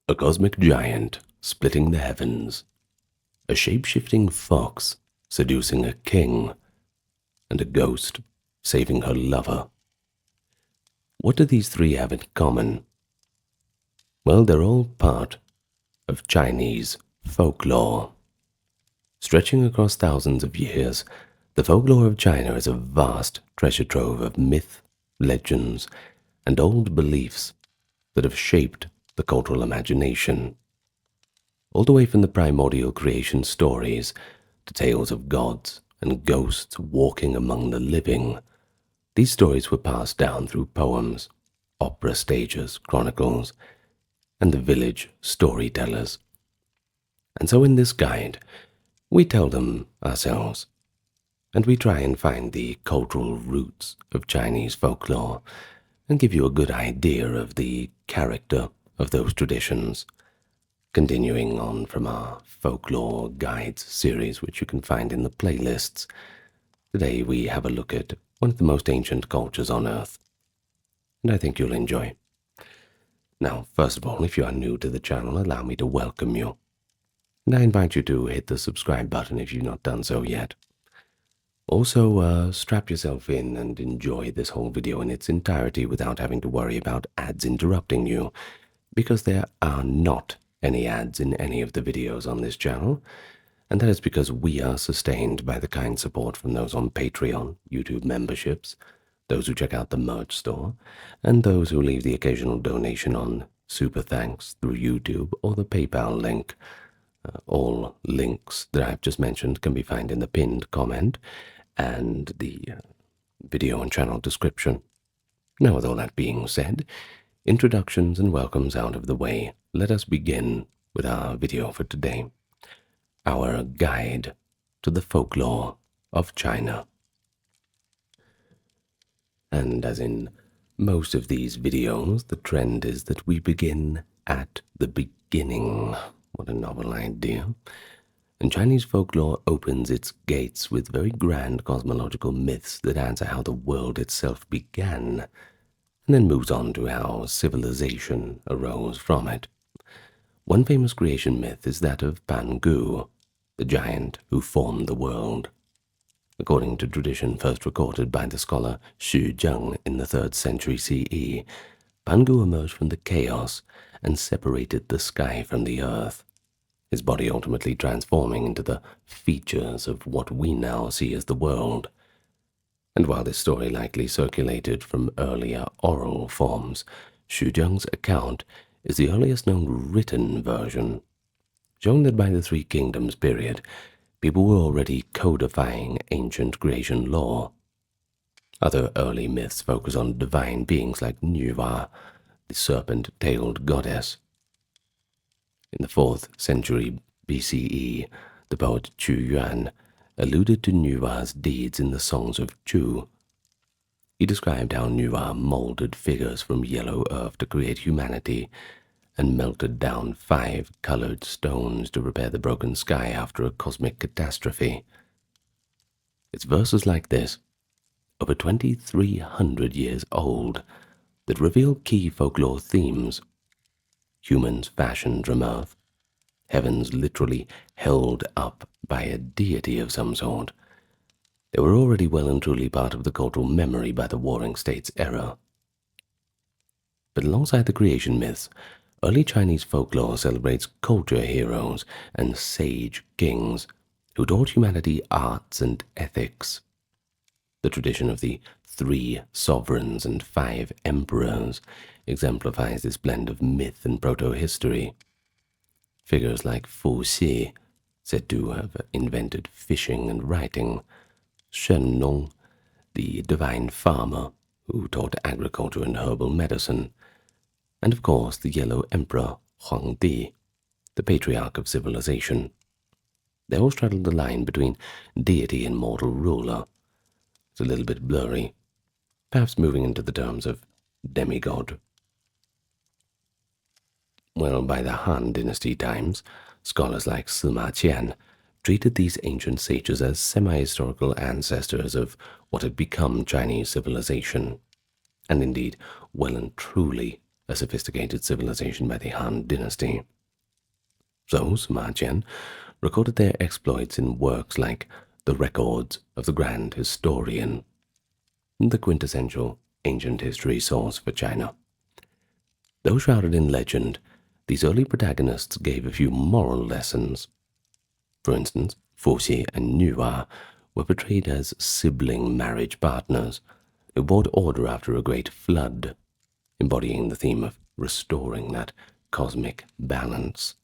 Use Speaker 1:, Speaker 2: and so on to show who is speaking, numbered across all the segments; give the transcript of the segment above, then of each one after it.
Speaker 1: A cosmic giant splitting the heavens, a shape-shifting fox seducing a king, and a ghost saving her lover. What do these three have in common? Well, they're all part of Chinese folklore. Stretching across thousands of years, the folklore of China is a vast treasure trove of myth, legends, and old beliefs that have shaped the cultural imagination. All the way from the primordial creation stories to tales of gods and ghosts walking among the living, these stories were passed down through poems, opera stages, chronicles, and the village storytellers. And so in this guide, we tell them ourselves, and we try and find the cultural roots of Chinese folklore and give you a good idea of the character of those traditions. Continuing on from our folklore guides series, which you can find in the playlists, today we have a look at one of the most ancient cultures on Earth, and I think you'll enjoy. Now, first of all, if you are new to the channel, allow me to welcome you, and I invite you to hit the subscribe button if you've not done so yet. Also, strap yourself in and enjoy this whole video in its entirety without having to worry about ads interrupting you, because there are not any ads in any of the videos on this channel, and that is because we are sustained by the kind support from those on Patreon, YouTube memberships, those who check out the merch store, and those who leave the occasional donation on Super Thanks through YouTube or the PayPal link. All links that I've just mentioned can be found in the pinned comment and the video and channel description. Now, with all that being said, introductions and welcomes out of the way, let us begin with our video for today, our guide to the folklore of China. And as in most of these videos, the trend is that we begin at the beginning. What a novel idea. And Chinese folklore opens its gates with very grand cosmological myths that answer how the world itself began, and then moves on to how civilization arose from it. One famous creation myth is that of Pangu, the giant who formed the world. According to tradition first recorded by the scholar Xu Zheng in the 3rd century CE, Pangu emerged from the chaos and separated the sky from the earth, his body ultimately transforming into the features of what we now see as the world. And while this story likely circulated from earlier oral forms, Xu Zheng's account is the earliest known written version, showing that by the Three Kingdoms period, people were already codifying ancient creation lore. Other early myths focus on divine beings like Yuan, the serpent-tailed goddess. In the 4th century BCE, the poet Yuan alluded to Yuan's deeds in the Songs of Chu. He described how Yuan molded figures from yellow earth to create humanity, and melted down 5 colored stones to repair the broken sky after a cosmic catastrophe. It's verses like this, over 2,300 years old, that reveal key folklore themes. Humans fashioned from earth, heavens literally held up by a deity of some sort. They were already well and truly part of the cultural memory by the Warring States era. But alongside the creation myths, early Chinese folklore celebrates culture heroes and sage kings who taught humanity arts and ethics. The tradition of the 3 sovereigns and 5 emperors exemplifies this blend of myth and proto-history. Figures like Fu Xi, said to have invented fishing and writing, Shen Nong, the divine farmer who taught agriculture and herbal medicine, and of course the Yellow Emperor Huang Di, the patriarch of civilization. They all straddled the line between deity and mortal ruler. It's a little bit blurry, perhaps moving into the terms of demigod. Well, by the Han Dynasty times, scholars like Sima Qian treated these ancient sages as semi-historical ancestors of what had become Chinese civilization, and indeed well and truly a sophisticated civilization by the Han Dynasty. So Sima Qian recorded their exploits in works like the Records of the Grand Historian, the quintessential ancient history source for China. Though shrouded in legend, these early protagonists gave a few moral lessons. For instance, Fuxi and Yuan were portrayed as sibling marriage partners who brought order after a great flood, embodying the theme of restoring that cosmic balance.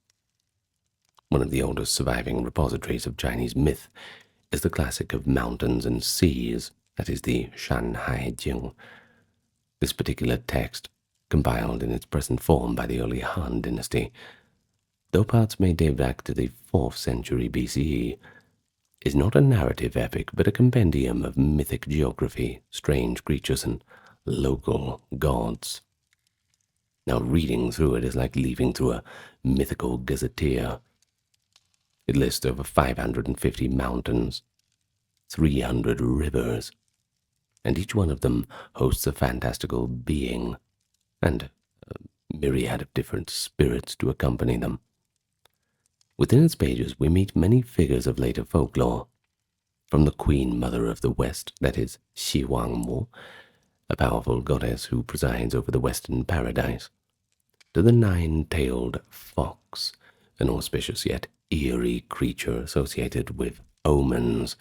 Speaker 1: One of the oldest surviving repositories of Chinese myth is the classic of mountains and seas, that is the Shanhai Jing. This particular text, compiled in its present form by the early Han Dynasty, though parts may date back to the 4th century BCE, is not a narrative epic but a compendium of mythic geography, strange creatures, and local gods. Now reading through it is like leafing through a mythical gazetteer. It lists over 550 mountains, 300 rivers, and each one of them hosts a fantastical being and a myriad of different spirits to accompany them. Within its pages we meet many figures of later folklore, from the Queen Mother of the West, that is Xi Wang Mu, a powerful goddess who presides over the Western paradise, to the nine-tailed fox, an auspicious yet eerie creature associated with omens,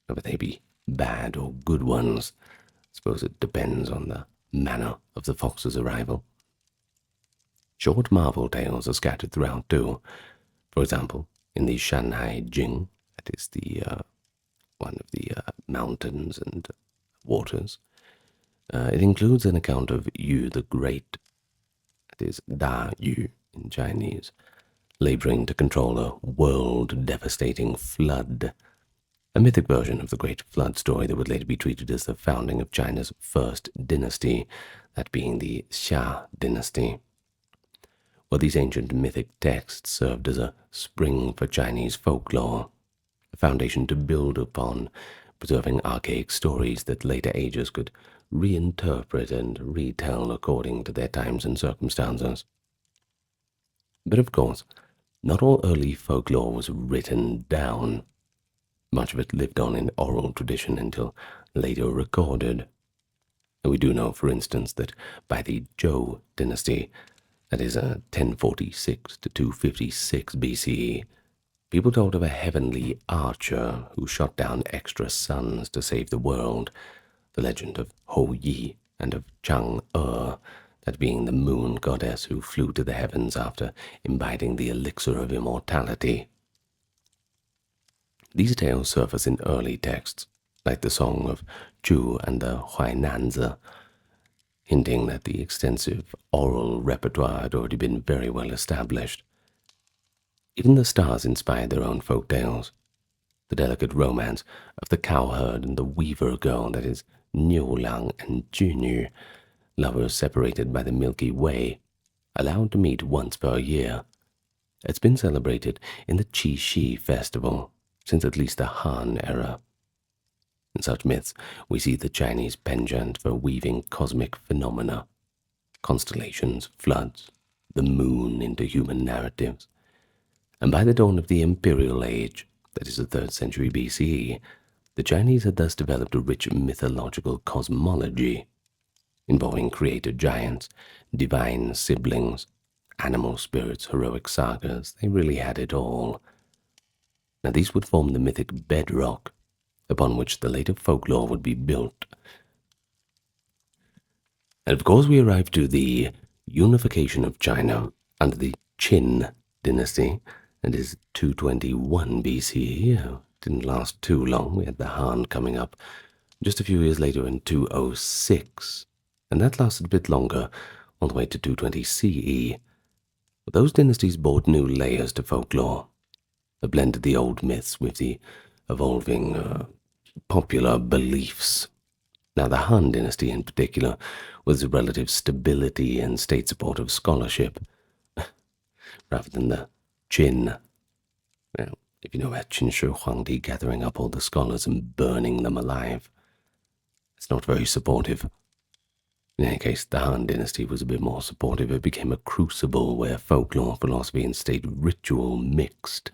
Speaker 1: whether they be bad or good ones. I suppose it depends on the manner of the fox's arrival. Short marvel tales are scattered throughout too. For example, in the Shanhai Jing, that is the one of the mountains and waters, it includes an account of Yu the Great, that is Da Yu in Chinese, laboring to control a world-devastating flood, a mythic version of the Great Flood story that would later be treated as the founding of China's first dynasty, that being the Xia dynasty. Well, these ancient mythic texts served as a spring for Chinese folklore, a foundation to build upon, preserving archaic stories that later ages could reinterpret and retell according to their times and circumstances. But of course, not all early folklore was written down. Much of it lived on in oral tradition until later recorded. We do know, for instance, that by the Zhou dynasty, that is 1046 to 256 BCE, people told of a heavenly archer who shot down extra suns to save the world, the legend of Hou Yi and of Chang'e, that being the moon goddess who flew to the heavens after imbibing the elixir of immortality. These tales surface in early texts, like the Song of Chu and the Huainanzi, hinting that the extensive oral repertoire had already been very well established. Even the stars inspired their own folk tales. The delicate romance of the cowherd and the weaver girl, that is Niu Lang and Junyu, lovers separated by the Milky Way, allowed to meet once per year. It's been celebrated in the Qixi festival since at least the Han era. In such myths, we see the Chinese penchant for weaving cosmic phenomena, constellations, floods, the moon into human narratives. And by the dawn of the Imperial Age, that is the 3rd century BCE, the Chinese had thus developed a rich mythological cosmology, involving creator giants, divine siblings, animal spirits, heroic sagas. They really had it all. Now these would form the mythic bedrock upon which the later folklore would be built. And of course we arrive to the unification of China under the Qin dynasty, that is 221 BCE. Didn't last too long. We had the Han coming up just a few years later in 206, and that lasted a bit longer, all the way to 220 CE. But those dynasties brought new layers to folklore, a blend of the old myths with the evolving popular beliefs. Now the Han dynasty in particular was the relative stability and state support of scholarship, rather than the Qin. Well, if you know about Qin Shi Huangdi gathering up all the scholars and burning them alive, it's not very supportive. In any case, the Han Dynasty was a bit more supportive. It became a crucible where folklore, philosophy, and state ritual mixed.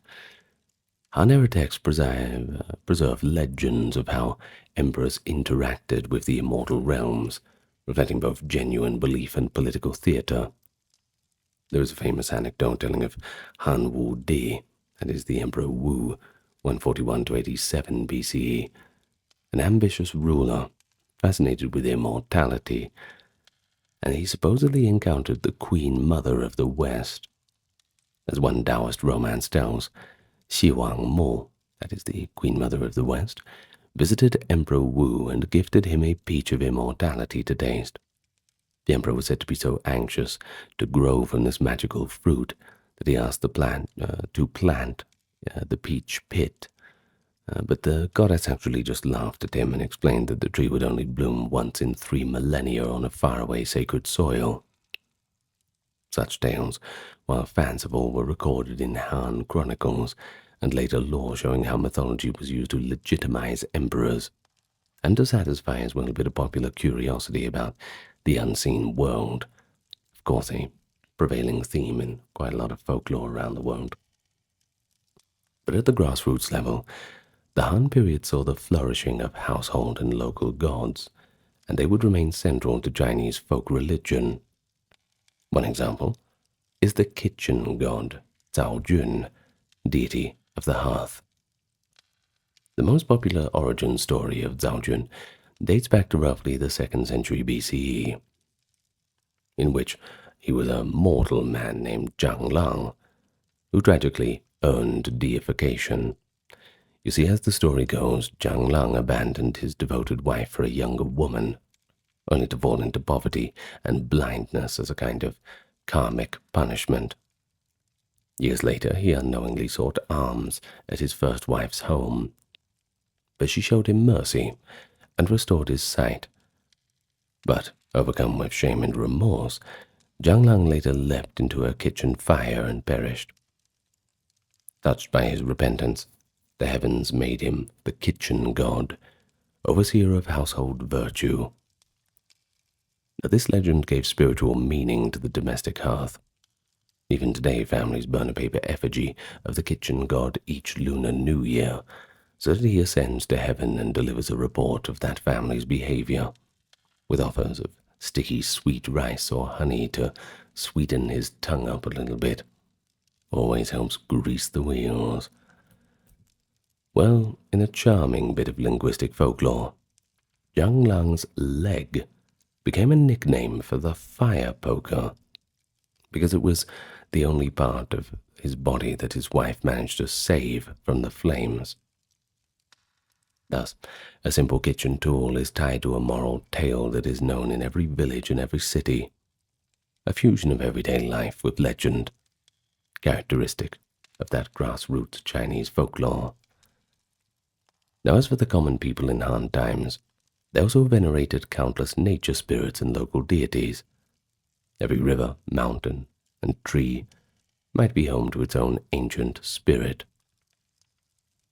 Speaker 1: Han era texts preserve legends of how emperors interacted with the immortal realms, reflecting both genuine belief and political theater. There is a famous anecdote telling of Han Wu Di, that is the Emperor Wu, 141 to 87 BCE, an ambitious ruler, fascinated with immortality, and he supposedly encountered the Queen Mother of the West. As one Daoist romance tells, Xi Wang Mo, that is the Queen Mother of the West, visited Emperor Wu and gifted him a peach of immortality to taste. The emperor was said to be so anxious to grow from this magical fruit that he asked the plant to plant the peach pit. But the goddess actually just laughed at him and explained that the tree would only bloom once in 3 millennia on a faraway sacred soil. Such tales, while fanciful, were recorded in Han chronicles and later lore showing how mythology was used to legitimize emperors, and to satisfy as well a bit of popular curiosity about the unseen world. Of course, a prevailing theme in quite a lot of folklore around the world. But at the grassroots level, the Han period saw the flourishing of household and local gods, and they would remain central to Chinese folk religion. One example is the kitchen god, Zhao Jun, deity of the hearth. The most popular origin story of Zhao Jun dates back to roughly the 2nd century BCE, in which he was a mortal man named Zhang Lang, who tragically earned deification. You see, as the story goes, Zhang Lang abandoned his devoted wife for a younger woman, only to fall into poverty and blindness as a kind of karmic punishment. Years later, he unknowingly sought alms at his first wife's home, but she showed him mercy and restored his sight. But, overcome with shame and remorse, Zhang Lang later leapt into her kitchen fire and perished. Touched by his repentance, the heavens made him the kitchen god, overseer of household virtue. Now, this legend gave spiritual meaning to the domestic hearth. Even today, families burn a paper effigy of the kitchen god each Lunar New Year, so that he ascends to heaven and delivers a report of that family's behavior, with offers of sticky sweet rice or honey to sweeten his tongue up a little bit. Always helps grease the wheels. Well, in a charming bit of linguistic folklore, Zhang Lang's leg became a nickname for the fire poker, because it was the only part of his body that his wife managed to save from the flames. Thus, a simple kitchen tool is tied to a moral tale that is known in every village and every city, a fusion of everyday life with legend, characteristic of that grassroots Chinese folklore. Now, as for the common people in Han times, they also venerated countless nature spirits and local deities. Every river, mountain, and tree might be home to its own ancient spirit.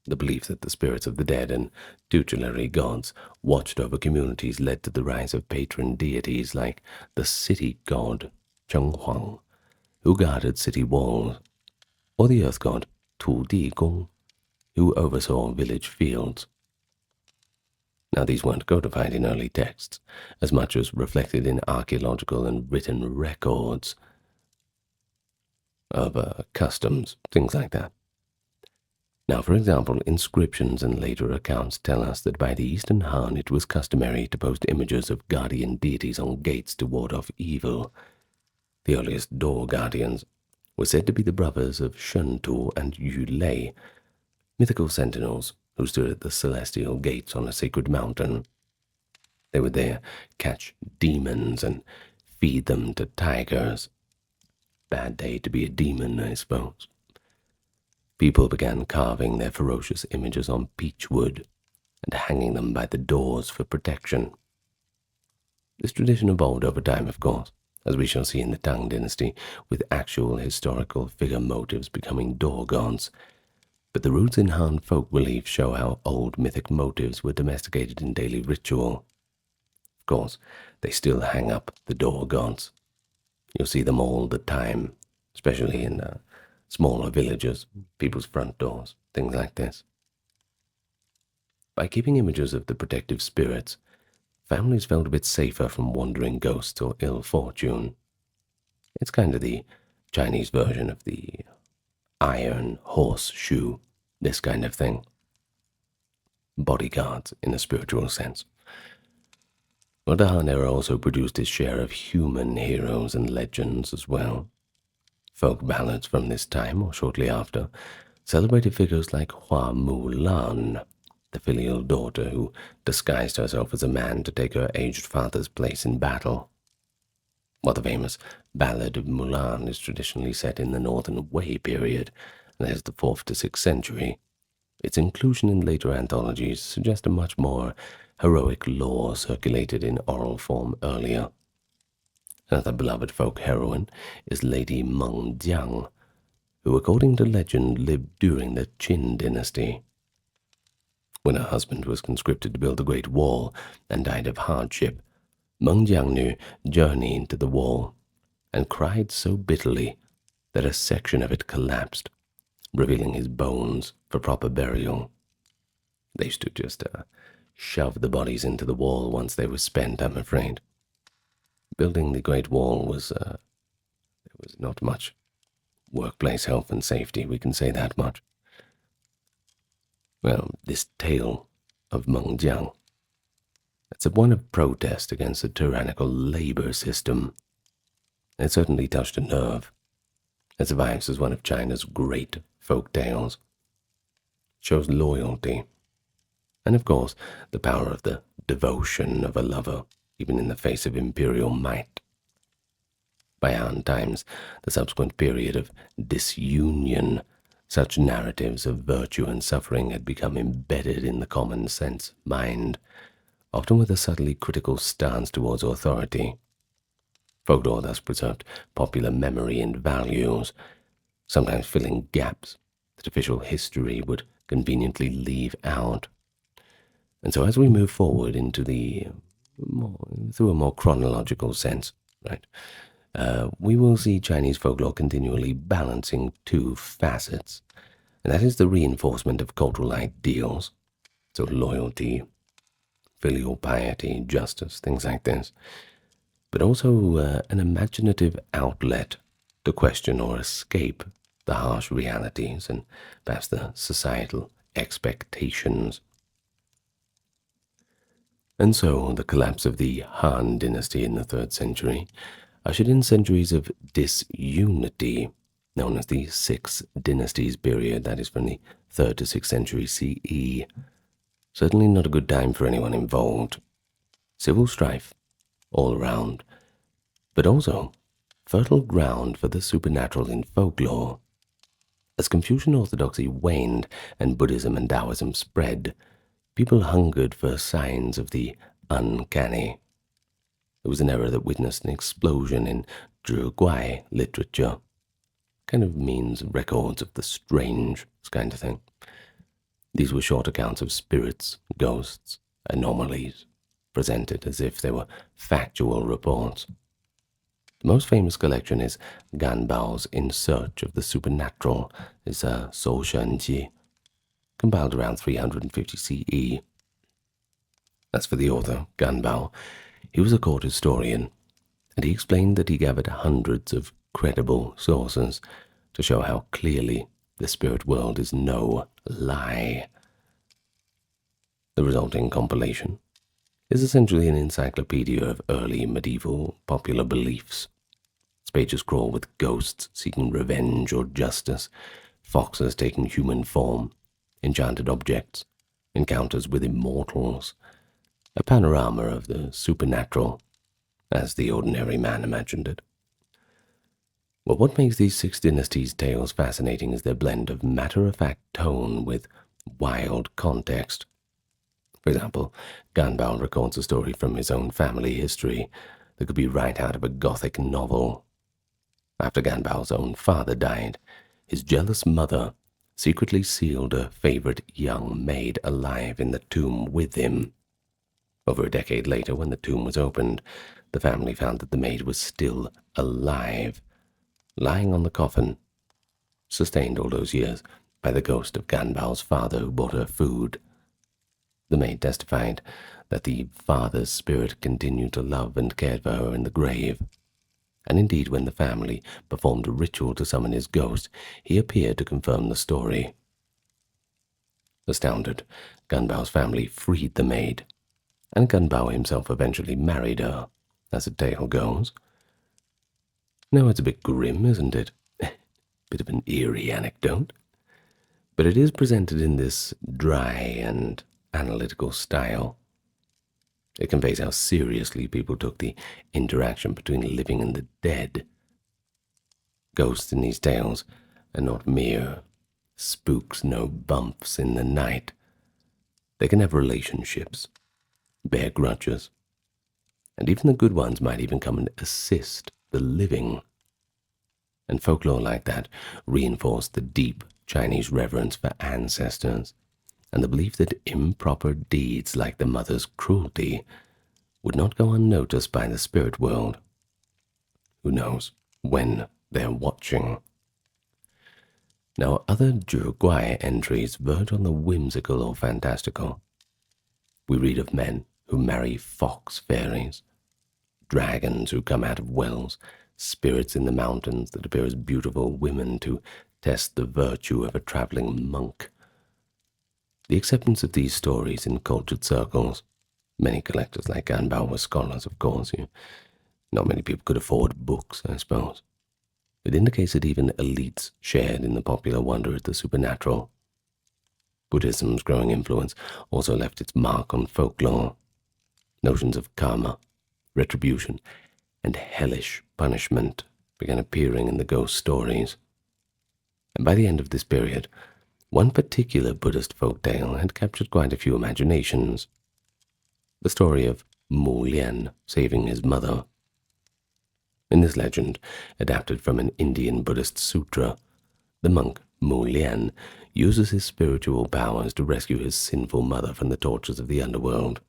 Speaker 1: The belief that the spirits of the dead and tutelary gods watched over communities led to the rise of patron deities like the city god, Cheng Huang, who guarded city walls, or the earth god, Tu Di Gong, who oversaw village fields. Now, these weren't codified in early texts, as much as reflected in archaeological and written records of customs, things like that. Now, for example, inscriptions and later accounts tell us that by the Eastern Han it was customary to post images of guardian deities on gates to ward off evil. The earliest door guardians were said to be the brothers of Shentu and Yu Lei, mythical sentinels who stood at the celestial gates on a sacred mountain. They would there catch demons and feed them to tigers. Bad day to be a demon, I suppose. People began carving their ferocious images on peach wood and hanging them by the doors for protection. This tradition evolved over time, of course, as we shall see in the Tang Dynasty, with actual historical figure motives becoming door gods. But the roots in Han folk belief show how old mythic motives were domesticated in daily ritual. Of course, they still hang up the door gods. You'll see them all the time, especially in smaller villages, people's front doors, things like this. By keeping images of the protective spirits, families felt a bit safer from wandering ghosts or ill fortune. It's kind of the Chinese version of the iron horseshoe, this kind of thing. Bodyguards in a spiritual sense. Well, the Han era also produced its share of human heroes and legends as well. Folk ballads from this time, or shortly after, celebrated figures like Hua Mulan, the filial daughter who disguised herself as a man to take her aged father's place in battle. While the famous Ballad of Mulan is traditionally set in the Northern Wei period, that is the 4th to 6th century, its inclusion in later anthologies suggests a much more heroic lore circulated in oral form earlier. Another beloved folk heroine is Lady Meng Jiang, who according to legend lived during the Qin dynasty. When her husband was conscripted to build the Great Wall and died of hardship, Meng Jiang journeyed to the wall and cried so bitterly that a section of it collapsed, revealing his bones for proper burial. They used to just shove the bodies into the wall once they were spent, I'm afraid. Building the Great Wall was there was not much workplace health and safety, we can say that much. Well, this tale of Meng Jiang, it's one of protest against the tyrannical labor system. It certainly touched a nerve. It survives as one of China's great folk tales. It shows loyalty, and of course the power of the devotion of a lover, even in the face of imperial might. By Han times, the subsequent period of disunion, such narratives of virtue and suffering had become embedded in the common sense mind, often with a subtly critical stance towards authority. Folklore thus preserved popular memory and values, sometimes filling gaps that official history would conveniently leave out. And so as we move forward into through a more chronological sense, right, we will see Chinese folklore continually balancing two facets, and that is the reinforcement of cultural ideals, so loyalty, filial piety, justice, things like this, but also an imaginative outlet to question or escape the harsh realities and perhaps the societal expectations. And so the collapse of the Han dynasty in the 3rd century ushered in centuries of disunity, known as the Six Dynasties period, that is from the 3rd to 6th century CE. Certainly not a good time for anyone involved. Civil strife all around, but also fertile ground for the supernatural in folklore. As Confucian orthodoxy waned and Buddhism and Daoism spread, people hungered for signs of the uncanny. It was an era that witnessed an explosion in Zhiguai literature. Kind of means records of the strange, this kind of thing. These were short accounts of spirits, ghosts, anomalies, presented as if they were factual reports. The most famous collection is Gan Bao's In Search of the Supernatural, is Sou Shen Ji, compiled around 350 CE. As for the author, Gan Bao, he was a court historian, and he explained that he gathered hundreds of credible sources to show how clearly the spirit world is no lie. The resulting compilation is essentially an encyclopedia of early medieval popular beliefs. Its pages crawl with ghosts seeking revenge or justice, foxes taking human form, enchanted objects, encounters with immortals, a panorama of the supernatural, as the ordinary man imagined it. But what makes these Six Dynasties tales fascinating is their blend of matter-of-fact tone with wild context. For example, Gan Bao records a story from his own family history that could be right out of a Gothic novel. After Gan Bao's own father died, his jealous mother secretly sealed a favorite young maid alive in the tomb with him. Over a decade later, when the tomb was opened, the family found that the maid was still alive, lying on the coffin, sustained all those years by the ghost of Ganbao's father who brought her food. The maid testified that the father's spirit continued to love and care for her in the grave, and indeed when the family performed a ritual to summon his ghost, he appeared to confirm the story. Astounded, Ganbao's family freed the maid, and Ganbao himself eventually married her, as the tale goes. Now it's a bit grim, isn't it? Bit of an eerie anecdote. But it is presented in this dry and analytical style. It conveys how seriously people took the interaction between the living and the dead. Ghosts in these tales are not mere spooks, no bumps in the night. They can have relationships, bear grudges, and even the good ones might even come and assist the living. And folklore like that reinforced the deep Chinese reverence for ancestors and the belief that improper deeds like the mother's cruelty would not go unnoticed by the spirit world. Who knows when they're watching? Now, other Zhuguai entries verge on the whimsical or fantastical. We read of men who marry fox fairies, dragons who come out of wells, spirits in the mountains that appear as beautiful women to test the virtue of a traveling monk. The acceptance of these stories in cultured circles, many collectors like Ganbao were scholars, of course. Not many people could afford books, I suppose. It indicates that even elites shared in the popular wonder at the supernatural. Buddhism's growing influence also left its mark on folklore. Notions of karma, retribution, and hellish punishment began appearing in the ghost stories. And by the end of this period, one particular Buddhist folktale had captured quite a few imaginations. The story of Mu Lian saving his mother. In this legend, adapted from an Indian Buddhist sutra, the monk Mu Lian uses his spiritual powers to rescue his sinful mother from the tortures of the underworld.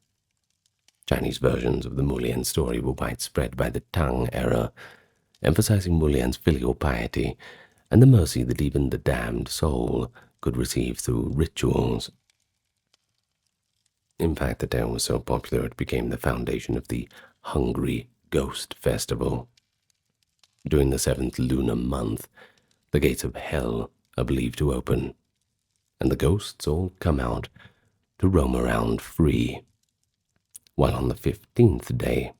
Speaker 1: Chinese versions of the Mu Lian story were widespread by the Tang era, emphasizing Mu Lian's filial piety and the mercy that even the damned soul could receive through rituals. In fact, the tale was so popular it became the foundation of the Hungry Ghost Festival. During the 7th lunar month, the gates of hell are believed to open, and the ghosts all come out to roam around free. While on the 15th day,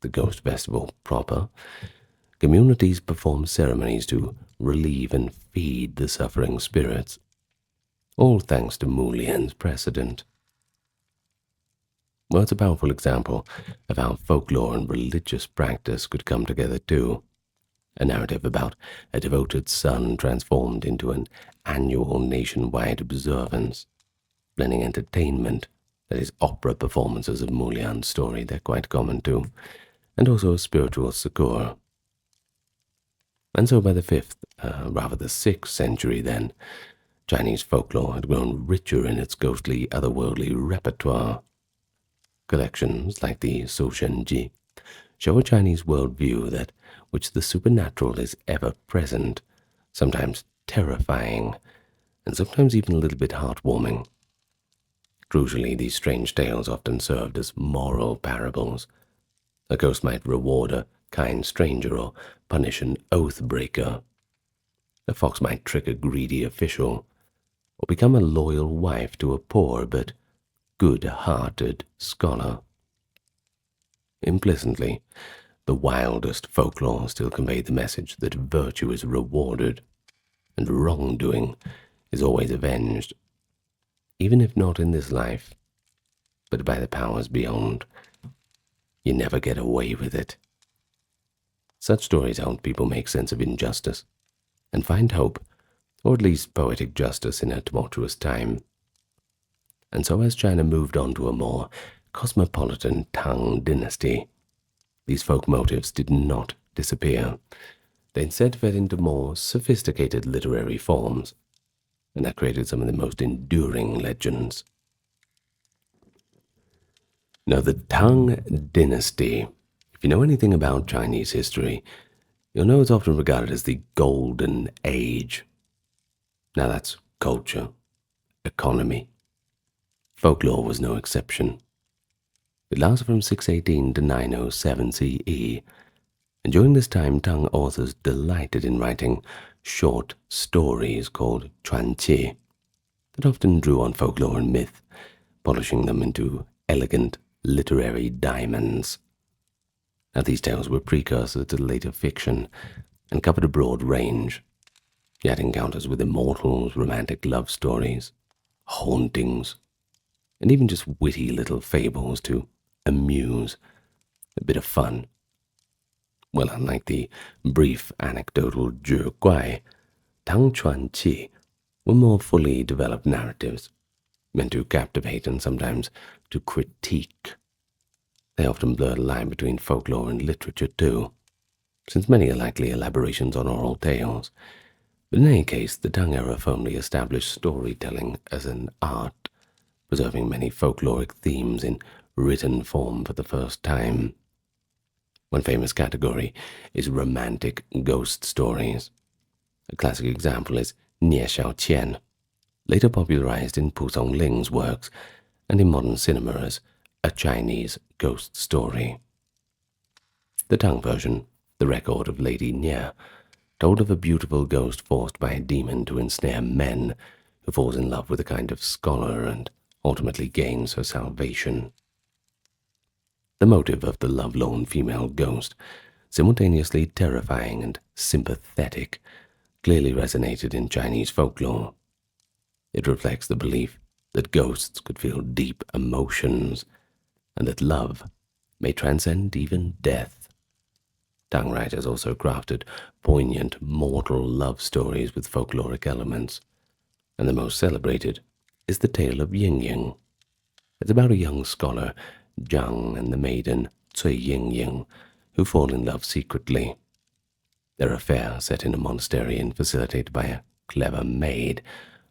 Speaker 1: the Ghost Festival proper, communities perform ceremonies to relieve and feed the suffering spirits, all thanks to Mu Lian's precedent. Well, it's a powerful example of how folklore and religious practice could come together too. A narrative about a devoted son transformed into an annual nationwide observance, blending entertainment, that is opera performances of Mu Lian's story, they're quite common too, and also a spiritual succour. And so by the 5th, rather the 6th century then, Chinese folklore had grown richer in its ghostly, otherworldly repertoire. Collections like the Soushenji show a Chinese worldview that which the supernatural is ever present, sometimes terrifying, and sometimes even a little bit heartwarming. Crucially, these strange tales often served as moral parables. A ghost might reward a kind stranger or punish an oath-breaker. A fox might trick a greedy official, or become a loyal wife to a poor but good-hearted scholar. Implicitly, the wildest folklore still conveyed the message that virtue is rewarded, and wrongdoing is always avenged, even if not in this life, but by the powers beyond. You never get away with it. Such stories help people make sense of injustice, and find hope, or at least poetic justice in a tumultuous time. And so as China moved on to a more cosmopolitan Tang dynasty, these folk motifs did not disappear. They instead fed into more sophisticated literary forms, and that created some of the most enduring legends. Now, the Tang Dynasty, if you know anything about Chinese history, you'll know it's often regarded as the Golden Age. Now, that's culture, economy. Folklore was no exception. It lasted from 618 to 907 CE, and during this time Tang authors delighted in writing short stories called chuanqi that often drew on folklore and myth, polishing them into elegant literary diamonds. Now, these tales were precursors to later fiction and covered a broad range. You had encounters with immortals, romantic love stories, hauntings, and even just witty little fables to amuse, a bit of fun. Well, unlike the brief anecdotal Zhe Guai, Tang Chuan Qi were more fully developed narratives, meant to captivate and sometimes to critique. They often blurred the line between folklore and literature too, since many are likely elaborations on oral tales. But in any case, the Tang era firmly established storytelling as an art, preserving many folkloric themes in written form for the first time. One famous category is romantic ghost stories. A classic example is Nie Xiao Qian, later popularized in Pu Songling's works and in modern cinema as a Chinese ghost story. The Tang version, the record of Lady Nie, told of a beautiful ghost forced by a demon to ensnare men, who falls in love with a kind of scholar and ultimately gains her salvation. The motive of the lovelorn female ghost, simultaneously terrifying and sympathetic, clearly resonated in Chinese folklore. It reflects the belief that ghosts could feel deep emotions and that love may transcend even death. Tang writers also crafted poignant mortal love stories with folkloric elements, and the most celebrated is the tale of Ying Ying. It's about a young scholar, Zhang, and the maiden Cui Ying Ying, who fall in love secretly. Their affair, set in a monastery and facilitated by a clever maid,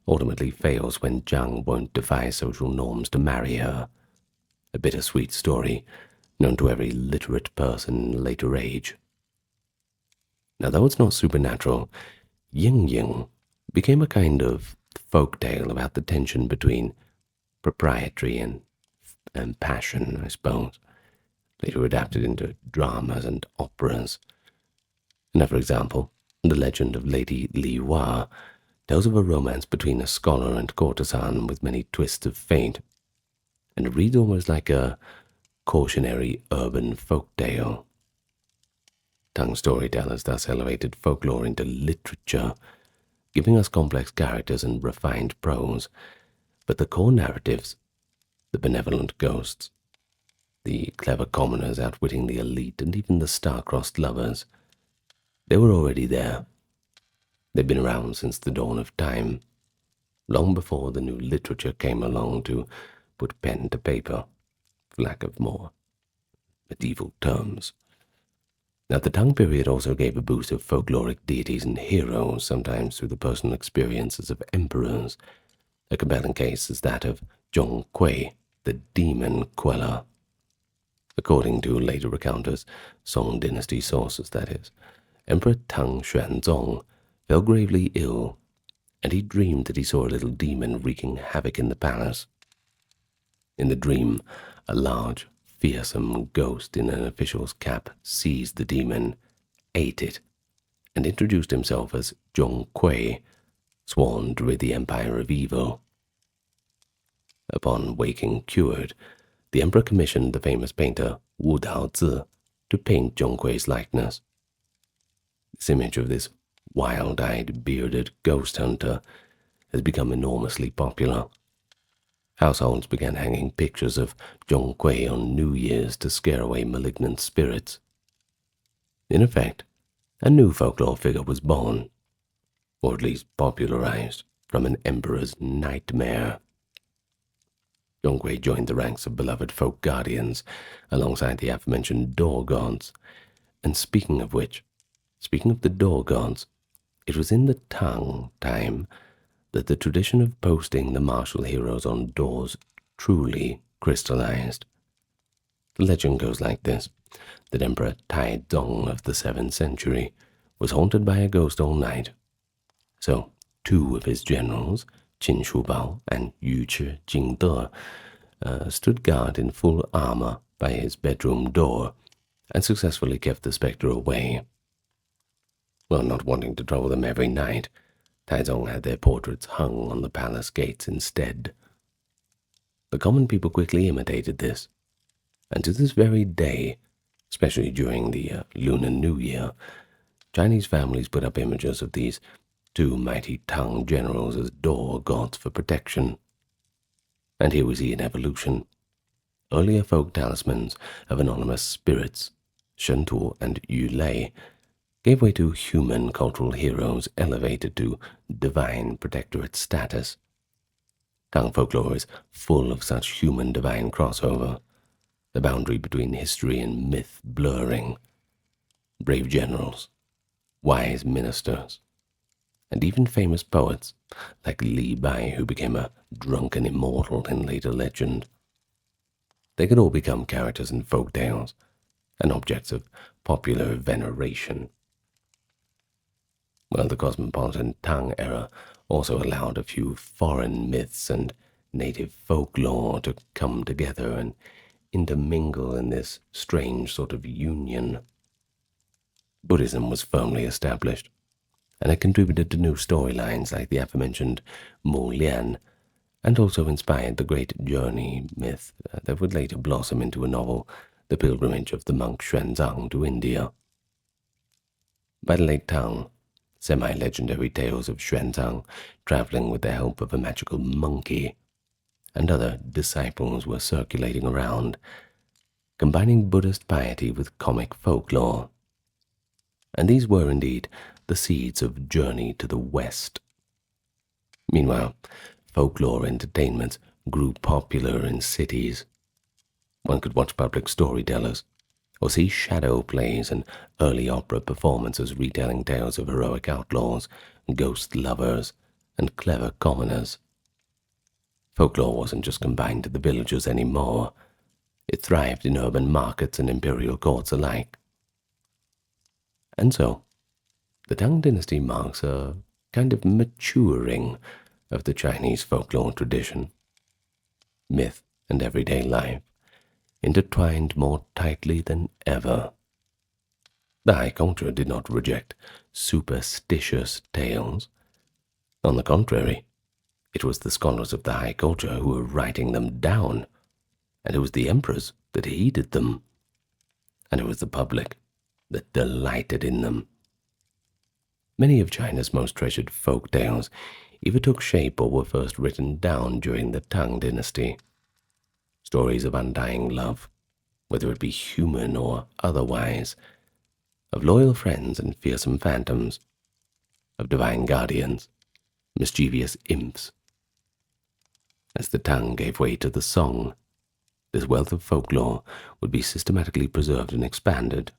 Speaker 1: ultimately fails when Zhang won't defy social norms to marry her. A bittersweet story known to every literate person in a later age. Now, though it's not supernatural, Ying Ying became a kind of folk tale about the tension between propriety and passion, I suppose, later adapted into dramas and operas. Another example, the legend of Lady Li Hua, tells of a romance between a scholar and courtesan with many twists of fate, and it reads almost like a cautionary urban folk tale. Tang storytellers thus elevated folklore into literature, giving us complex characters and refined prose, but the core narratives, the benevolent ghosts, the clever commoners outwitting the elite, and even the star-crossed lovers, they were already there. They've been around since the dawn of time, long before the new literature came along to put pen to paper, for lack of more medieval terms. Now, the Tang period also gave a boost of folkloric deities and heroes, sometimes through the personal experiences of emperors. A compelling case is that of Zhong Kui, the demon queller. According to later recounters, Song dynasty sources that is, Emperor Tang Xuanzong fell gravely ill, and he dreamed that he saw a little demon wreaking havoc in the palace. In the dream, a large, fearsome ghost in an official's cap seized the demon, ate it, and introduced himself as Zhong Kui, sworn to rid the empire of evil. Upon waking cured, the emperor commissioned the famous painter Wu Daozi to paint Zhong Kui's likeness. This image of this wild-eyed, bearded ghost hunter has become enormously popular. Households began hanging pictures of Zhong Kui on New Year's to scare away malignant spirits. In effect, a new folklore figure was born, or at least popularized, from an emperor's nightmare. Zhong Kui joined the ranks of beloved folk guardians, alongside the aforementioned door gods. And speaking of the door gods, it was in the Tang time that the tradition of posting the martial heroes on doors truly crystallized. The legend goes like this, that Emperor Taizong of the 7th century was haunted by a ghost all night. So, 2 of his generals, Qin Shubao and Yuchi Jingde, stood guard in full armor by his bedroom door and successfully kept the spectre away. Well, not wanting to trouble them every night, Taizong had their portraits hung on the palace gates instead. The common people quickly imitated this, and to this very day, especially during the Lunar New Year, Chinese families put up images of these 2 mighty Tang generals as door gods for protection. And here we see an evolution. Earlier folk talismans of anonymous spirits, Shentu and Yulei, gave way to human cultural heroes elevated to divine protectorate status. Tang folklore is full of such human-divine crossover, the boundary between history and myth blurring. Brave generals, wise ministers, and even famous poets like Li Bai, who became a drunken immortal in later legend. They could all become characters in folk tales and objects of popular veneration. Well, the cosmopolitan Tang era also allowed a few foreign myths and native folklore to come together and intermingle in this strange sort of union. Buddhism was firmly established, and it contributed to new storylines like the aforementioned Mo Lian, and also inspired the great journey myth that would later blossom into a novel, The Pilgrimage of the Monk Xuanzang to India. By the late Tang, semi-legendary tales of Xuanzang traveling with the help of a magical monkey and other disciples were circulating around, combining Buddhist piety with comic folklore. And these were indeed the seeds of Journey to the West. Meanwhile, folklore entertainments grew popular in cities. One could watch public storytellers, or see shadow plays and early opera performances retelling tales of heroic outlaws, ghost lovers, and clever commoners. Folklore wasn't just confined to the villages anymore. It thrived in urban markets and imperial courts alike. And so, the Tang dynasty marks a kind of maturing of the Chinese folklore tradition. Myth and everyday life intertwined more tightly than ever. The high culture did not reject superstitious tales. On the contrary, it was the scholars of the high culture who were writing them down, and it was the emperors that heeded them, and it was the public that delighted in them. Many of China's most treasured folk tales either took shape or were first written down during the Tang dynasty. Stories of undying love, whether it be human or otherwise, of loyal friends and fearsome phantoms, of divine guardians, mischievous imps. As the Tang gave way to the Song, this wealth of folklore would be systematically preserved and expanded,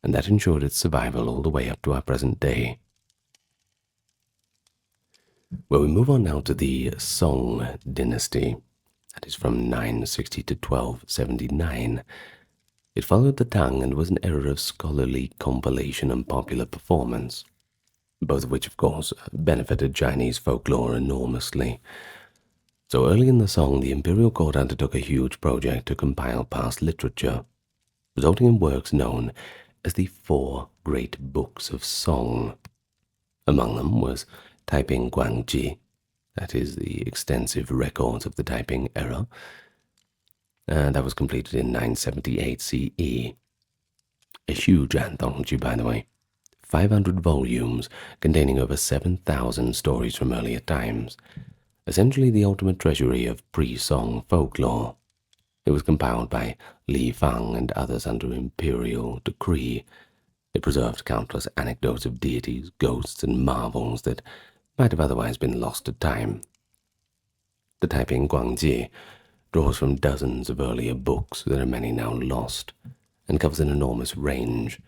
Speaker 1: and that ensured its survival all the way up to our present day. Well, we move on now to the Song dynasty. That is from 960 to 1279. It followed the Tang and was an era of scholarly compilation and popular performance, both of which, of course, benefited Chinese folklore enormously. So early in the Song, the imperial court undertook a huge project to compile past literature, resulting in works known as the 4 Great Books of Song. Among them was Taiping Guangji, that is the extensive records of the Taiping era, and that was completed in 978 CE. A huge anthology, by the way, 500 volumes containing over 7,000 stories from earlier times, essentially the ultimate treasury of pre-Song folklore. It was compiled by Li Fang and others under imperial decree. It preserved countless anecdotes of deities, ghosts, and marvels that might have otherwise been lost to time. The Taiping Guangji draws from dozens of earlier books that are many now lost, and covers an enormous range: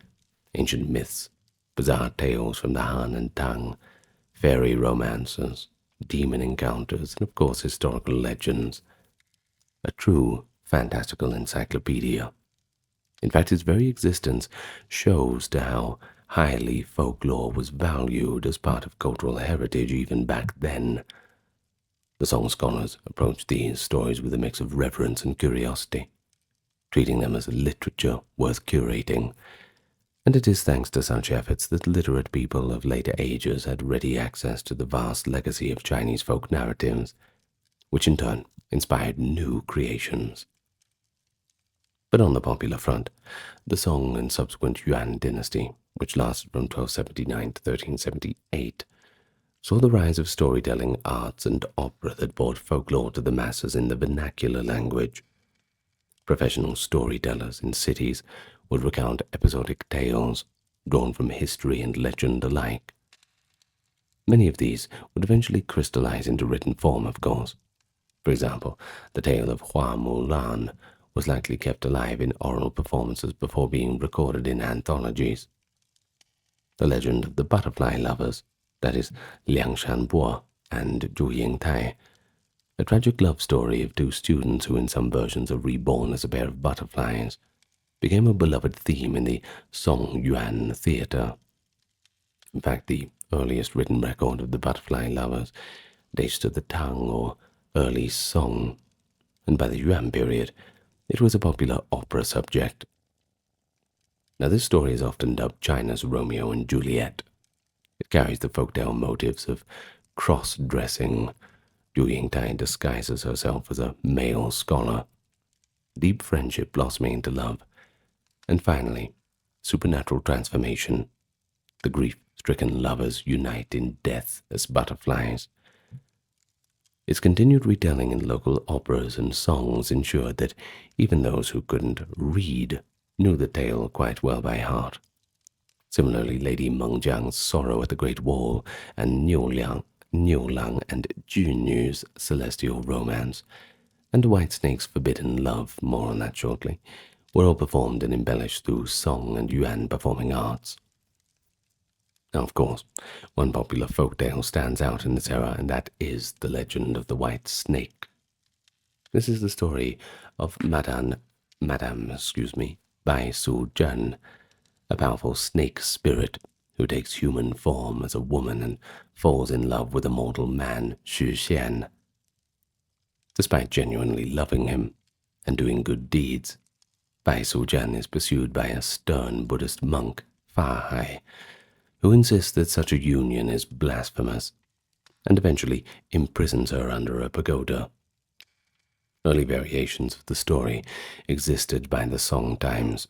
Speaker 1: ancient myths, bizarre tales from the Han and Tang, fairy romances, demon encounters, and of course historical legends. A true fantastical encyclopedia. In fact, its very existence shows to how highly folklore was valued as part of cultural heritage even back then. The song scholars approached these stories with a mix of reverence and curiosity, treating them as literature worth curating, and it is thanks to such efforts that literate people of later ages had ready access to the vast legacy of Chinese folk narratives, which in turn inspired new creations. But on the popular front, the Song and subsequent Yuan dynasty, which lasted from 1279 to 1378, saw the rise of storytelling arts and opera that brought folklore to the masses in the vernacular language. Professional storytellers in cities would recount episodic tales drawn from history and legend alike. Many of these would eventually crystallize into written form, of course. For example, the tale of Hua Mulan was likely kept alive in oral performances before being recorded in anthologies. The legend of the butterfly lovers, that is, Liang Shanbo and Zhu Yingtai, a tragic love story of two students who in some versions are reborn as a pair of butterflies, became a beloved theme in the Song Yuan theater. In fact, the earliest written record of the butterfly lovers dates to the Tang or early Song, and by the Yuan period, it was a popular opera subject. Now, this story is often dubbed China's Romeo and Juliet. It carries the folktale motives of cross-dressing. Zhu Yingtai disguises herself as a male scholar, deep friendship blossoming into love, and finally, supernatural transformation. The grief-stricken lovers unite in death as butterflies. Its continued retelling in local operas and songs ensured that even those who couldn't read knew the tale quite well by heart. Similarly, Lady Mengjiang's Sorrow at the Great Wall and Niulang and Junu's Celestial Romance, and Whitesnake's Forbidden Love, more on that shortly, were all performed and embellished through song and Yuan performing arts. Now, of course, one popular folktale stands out in this era, and that is the legend of the White Snake. This is the story of Madame, Bai Su Zhen, a powerful snake spirit who takes human form as a woman and falls in love with a mortal man, Xu Xian. Despite genuinely loving him and doing good deeds, Bai Su Zhen is pursued by a stern Buddhist monk, Fa Hai, who insists that such a union is blasphemous, and eventually imprisons her under a pagoda. Early variations of the story existed by the Song times,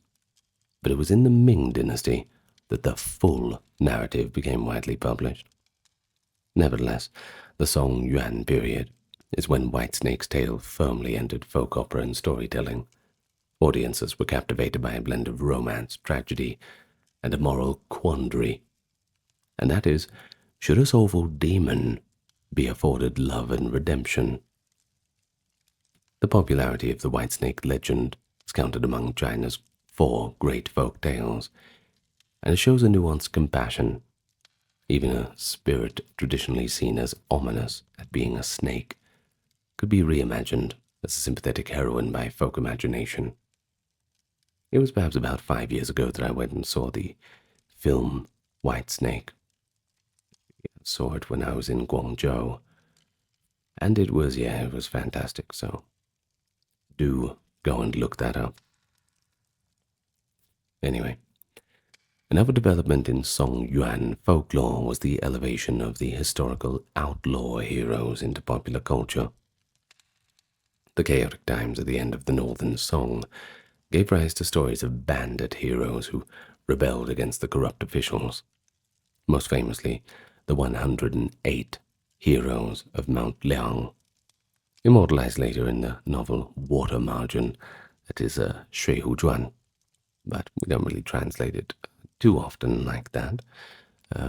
Speaker 1: but it was in the Ming dynasty that the full narrative became widely published. Nevertheless, the Song Yuan period is when Whitesnake's tale firmly entered folk opera and storytelling. Audiences were captivated by a blend of romance, tragedy, and a moral quandary. And that is, should a soulful demon be afforded love and redemption? The popularity of the Whitesnake legend is counted among China's 4 great folk tales, and it shows a nuanced compassion. Even a spirit traditionally seen as ominous at being a snake could be reimagined as a sympathetic heroine by folk imagination. It was perhaps about 5 years ago that I went and saw the film Whitesnake. I saw it when I was in Guangzhou, and it was fantastic, so do go and look that up. Anyway, another development in Song Yuan folklore was the elevation of the historical outlaw heroes into popular culture. The chaotic times at the end of the Northern Song gave rise to stories of bandit heroes who rebelled against the corrupt officials. Most famously, the 108 heroes of Mount Liang, immortalized later in the novel Water Margin, that is Shui Hu Zhuan, but we don't really translate it too often like that.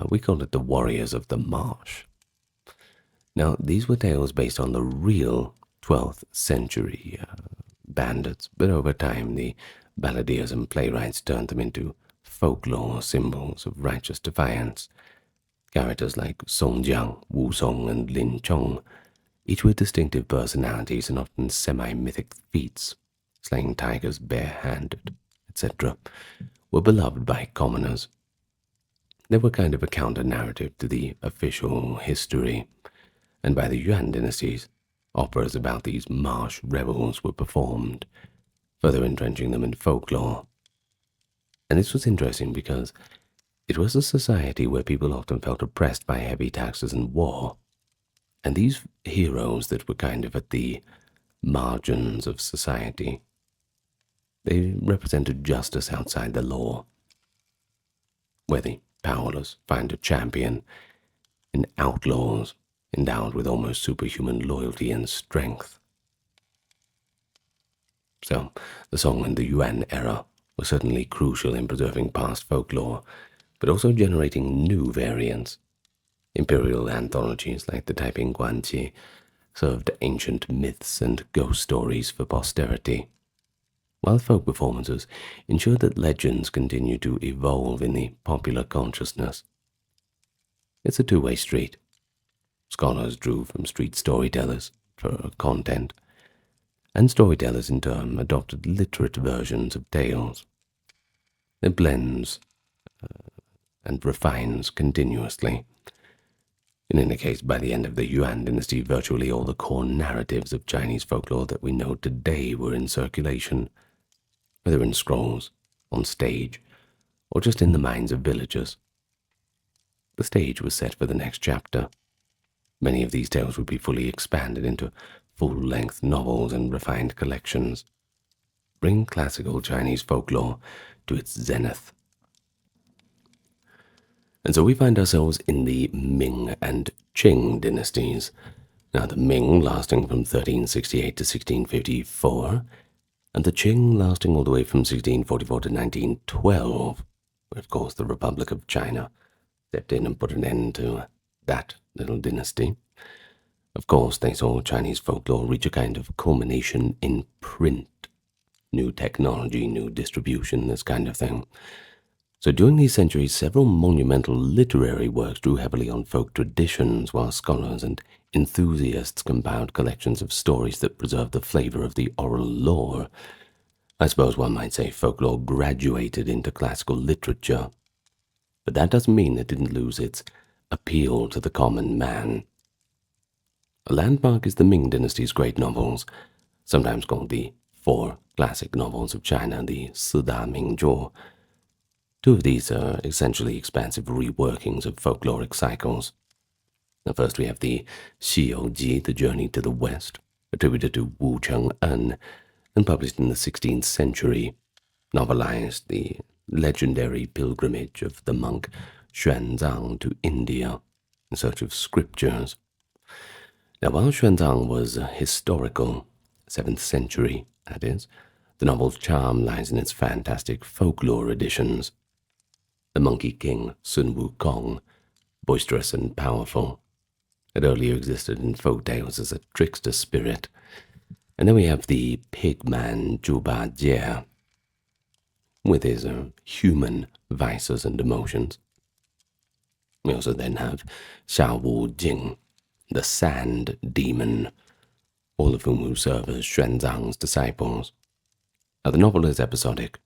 Speaker 1: We call it the Warriors of the Marsh. Now, these were tales based on the real 12th century bandits, but over time the balladeers and playwrights turned them into folklore symbols of righteous defiance. Characters like Song Jiang, Wu Song, and Lin Chong, each with distinctive personalities and often semi-mythic feats, slaying tigers barehanded, etc., were beloved by commoners. They were kind of a counter-narrative to the official history, and by the Yuan dynasties, operas about these marsh rebels were performed, further entrenching them in folklore. And this was interesting because it was a society where people often felt oppressed by heavy taxes and war, and these heroes that were kind of at the margins of society, they represented justice outside the law, where the powerless find a champion in outlaws endowed with almost superhuman loyalty and strength. So, the song in the Yuan era was certainly crucial in preserving past folklore, but also generating new variants. Imperial anthologies like the Taiping Guanqi served ancient myths and ghost stories for posterity, while folk performances ensured that legends continue to evolve in the popular consciousness. It's a two-way street. Scholars drew from street storytellers for content, and storytellers in turn adopted literate versions of tales. It blends and refines continuously. In any case, by the end of the Yuan dynasty, virtually all the core narratives of Chinese folklore that we know today were in circulation, whether in scrolls, on stage, or just in the minds of villagers. The stage was set for the next chapter. Many of these tales would be fully expanded into full-length novels and refined collections, bring classical Chinese folklore to its zenith. And so we find ourselves in the Ming and Qing dynasties. Now the Ming lasting from 1368 to 1654, and the Qing lasting all the way from 1644 to 1912, where of course the Republic of China stepped in and put an end to that little dynasty. Of course, they saw Chinese folklore reach a kind of culmination in print. New technology, new distribution, this kind of thing. So during these centuries, several monumental literary works drew heavily on folk traditions, while scholars and enthusiasts compiled collections of stories that preserved the flavor of the oral lore. I suppose one might say folklore graduated into classical literature, but that doesn't mean it didn't lose its appeal to the common man. A landmark is the Ming dynasty's great novels, sometimes called the Four Classic Novels of China, the Sida Mingzhuo. Two of these are essentially expansive reworkings of folkloric cycles. Now first we have the Xiouji, The Journey to the West, attributed to Wukong and published in the 16th century, novelized the legendary pilgrimage of the monk Xuanzang to India in search of scriptures. Now while Xuanzang was historical, 7th century, that is, the novel's charm lies in its fantastic folklore editions. The Monkey King, Sun Wukong, boisterous and powerful, had earlier existed in folk tales as a trickster spirit. And then we have the pigman Zhuba Jie, with his human vices and emotions. We also then have Xiao Jing, the sand demon, all of whom will serve as Xuanzang's disciples. Now the novel is episodic,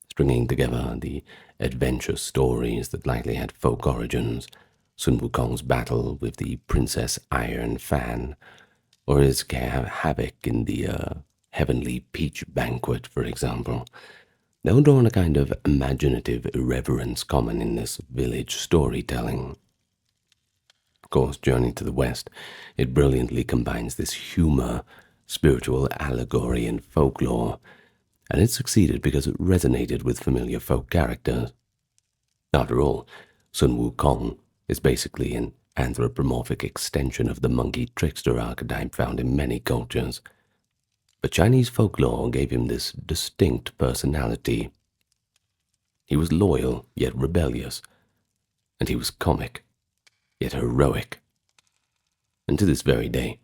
Speaker 1: stringing together the adventure stories that likely had folk origins, Sun Wukong's battle with the Princess Iron Fan, or his havoc in the Heavenly Peach Banquet, for example. They all draw on a kind of imaginative irreverence common in this village storytelling. Of course, Journey to the West, it brilliantly combines this humor, spiritual allegory, and folklore, and it succeeded because it resonated with familiar folk characters. After all, Sun Wukong is basically an anthropomorphic extension of the monkey trickster archetype found in many cultures. But Chinese folklore gave him this distinct personality. He was loyal, yet rebellious, and he was comic, yet heroic. And to this very day,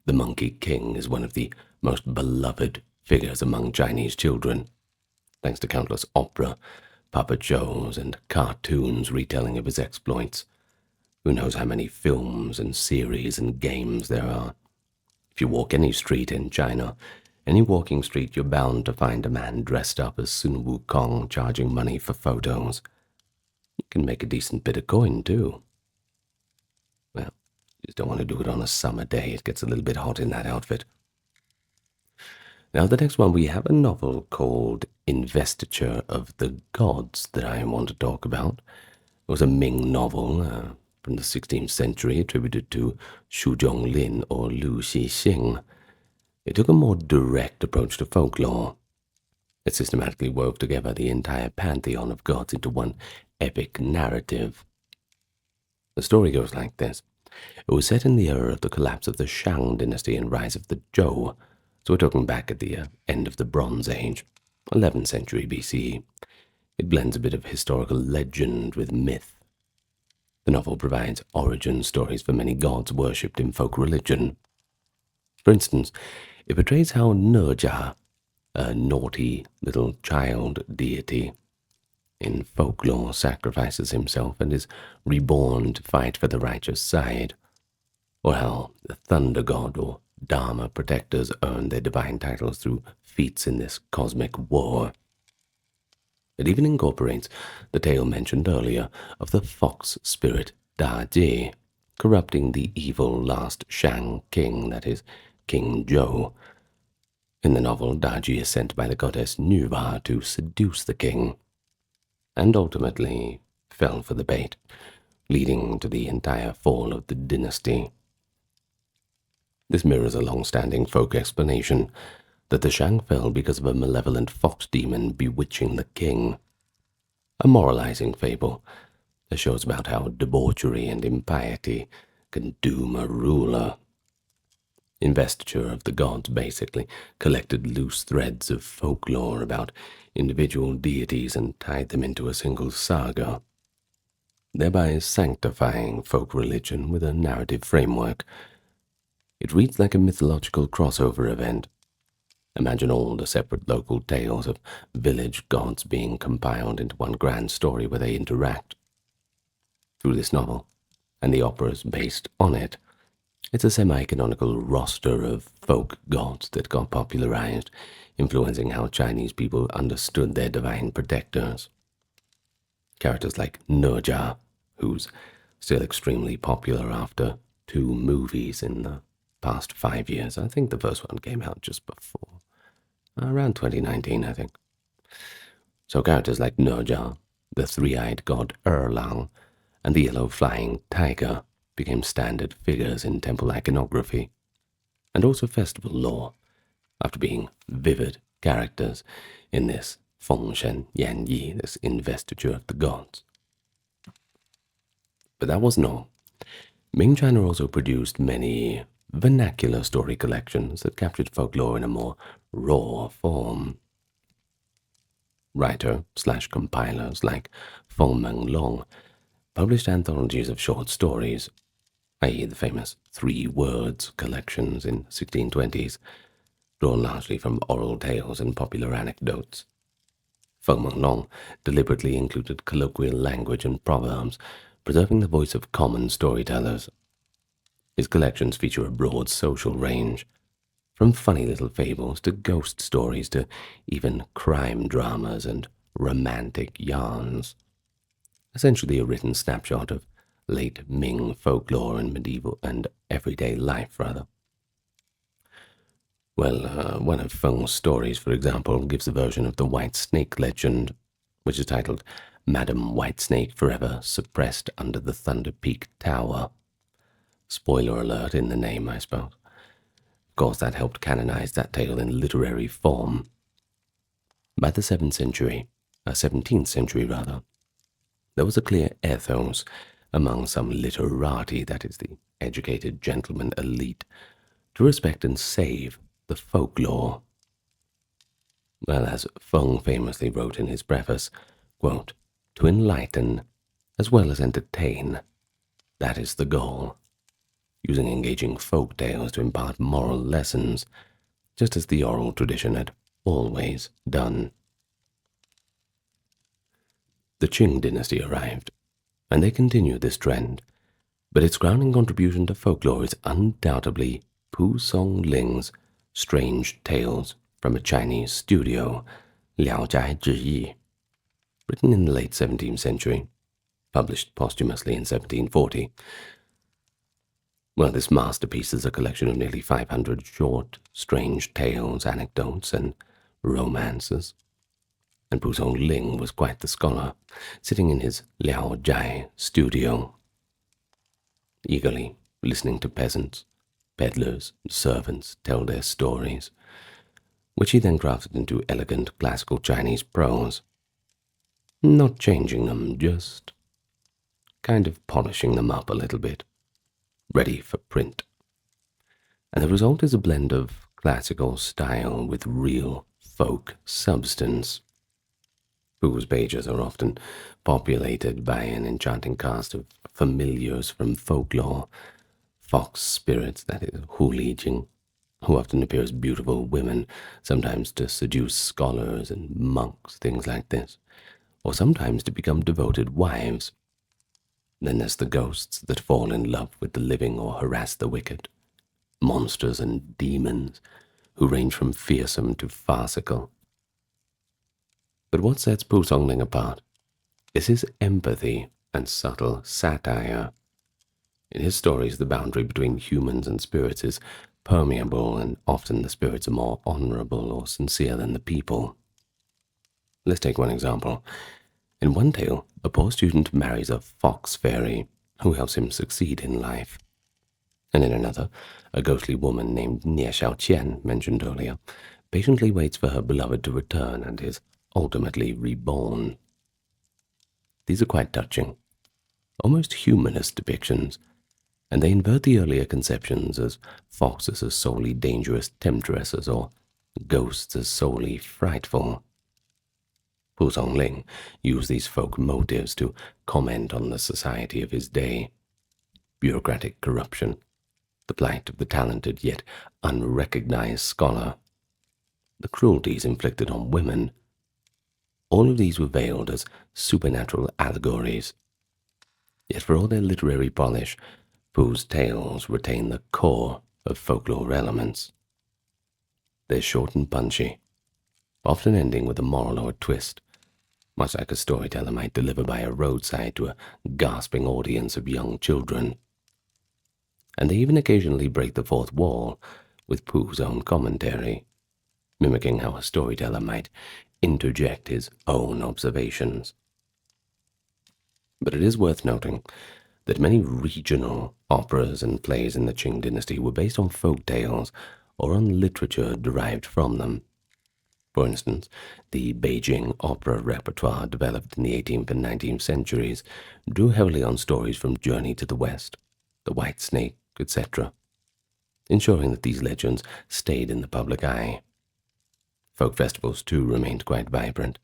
Speaker 1: the Monkey King is one of the most beloved figures among Chinese children, thanks to countless opera, puppet shows, and cartoons retelling of his exploits. Who knows how many films and series and games there are. If you walk any street in China, Any walking street, you're bound to find a man dressed up as Sun Wukong charging money for photos. You can make a decent bit of coin, too. Well, you just don't want to do it on a summer day. It gets a little bit hot in that outfit. Now, the next one, we have a novel called Investiture of the Gods that I want to talk about. It was a Ming novel from the 16th century attributed to Xu Zhonglin or Lu Xixing. It took a more direct approach to folklore. It systematically wove together the entire pantheon of gods into one epic narrative. The story goes like this. It was set in the era of the collapse of the Shang dynasty and rise of the Zhou, so we're talking back at the end of the Bronze Age, 11th century BCE. It blends a bit of historical legend with myth. The novel provides origin stories for many gods worshipped in folk religion. For instance, it portrays how Nerja, a naughty little child deity, in folklore sacrifices himself and is reborn to fight for the righteous side, or how the thunder god or Dharma protectors earn their divine titles through feats in this cosmic war. It even incorporates the tale mentioned earlier of the fox spirit Daji, corrupting the evil last Shang king, that is, King Zhou. In the novel, Daji is sent by the goddess Nuwa to seduce the king, and ultimately fell for the bait, leading to the entire fall of the dynasty. This mirrors a long-standing folk explanation that the Shang fell because of a malevolent fox demon bewitching the king. A moralizing fable that shows about how debauchery and impiety can doom a ruler. Investiture of the Gods basically collected loose threads of folklore about individual deities and tied them into a single saga, thereby sanctifying folk religion with a narrative framework. It reads like a mythological crossover event. Imagine all the separate local tales of village gods being compiled into one grand story where they interact. Through this novel, and the operas based on it, it's a semi-canonical roster of folk gods that got popularized, influencing how Chinese people understood their divine protectors. Characters like Nerja, who's still extremely popular after 2 movies in the past 5 years. I think the first one came out just before, around 2019, I think. So characters like Nerja, the 3-eyed god Erlang, and the yellow flying tiger became standard figures in temple iconography, and also festival lore, after being vivid characters in this Fengshen Yanyi, this investiture of the gods. But that wasn't all. Ming China also produced many vernacular story collections that captured folklore in a more raw form. Writer/compilers like Feng Menglong published anthologies of short stories, i.e. the famous 3 Words collections in 1620s, drawn largely from oral tales and popular anecdotes. Feng Menglong deliberately included colloquial language and proverbs, preserving the voice of common storytellers. His collections feature a broad social range, from funny little fables to ghost stories to even crime dramas and romantic yarns. Essentially a written snapshot of late Ming folklore and medieval and everyday life, rather. Well, one of Feng's stories, for example, gives a version of the White Snake legend, which is titled Madam White Snake Forever Suppressed Under the Thunder Peak Tower. Spoiler alert in the name, I suppose. Of course, that helped canonize that tale in literary form. By the 17th century, there was a clear ethos among some literati, that is the educated gentleman elite, to respect and save the folklore. Well, as Feng famously wrote in his preface, quote, "To enlighten as well as entertain, that is the goal," using engaging folk tales to impart moral lessons, just as the oral tradition had always done. The Qing dynasty arrived, and they continued this trend, but its crowning contribution to folklore is undoubtedly Pu Songling's Strange Tales from a Chinese Studio, Liao Jai Zhi, written in the late 17th century, published posthumously in 1740. Well, this masterpiece is a collection of nearly 500 short, strange tales, anecdotes, and romances. And Puzong Ling was quite the scholar, sitting in his Liao Jai studio, eagerly listening to peasants, peddlers, and servants tell their stories, which he then crafted into elegant classical Chinese prose, not changing them, just kind of polishing them up a little bit, ready for print. And the result is a blend of classical style with real folk substance. Pu's pages are often populated by an enchanting cast of familiars from folklore, fox spirits, that is, huli, jing, who often appear as beautiful women, sometimes to seduce scholars and monks, things like this, or sometimes to become devoted wives. Then there's the ghosts that fall in love with the living or harass the wicked, monsters and demons who range from fearsome to farcical. But what sets Puzong Ling apart is his empathy and subtle satire. In his stories, the boundary between humans and spirits is permeable, and often the spirits are more honorable or sincere than the people. Let's take one example. In one tale, a poor student marries a fox fairy who helps him succeed in life. And in another, a ghostly woman named Nie Xiaoqian, mentioned earlier, patiently waits for her beloved to return and is ultimately reborn. These are quite touching, almost humanist depictions, and they invert the earlier conceptions as foxes as solely dangerous temptresses or ghosts as solely frightful. Puzong Ling used these folk motives to comment on the society of his day, bureaucratic corruption, the plight of the talented yet unrecognized scholar, the cruelties inflicted on women. All of these were veiled as supernatural allegories. Yet for all their literary polish, Pu's tales retain the core of folklore elements. They're short and punchy, often ending with a moral or a twist, much like a storyteller might deliver by a roadside to a gasping audience of young children. And they even occasionally break the fourth wall with Pu's own commentary, mimicking how a storyteller might interject his own observations. But it is worth noting that many regional operas and plays in the Qing dynasty were based on folk tales or on literature derived from them. For instance, the Beijing opera repertoire developed in the 18th and 19th centuries drew heavily on stories from Journey to the West, The White Snake, etc., ensuring that these legends stayed in the public eye. Folk festivals, too, remained quite vibrant.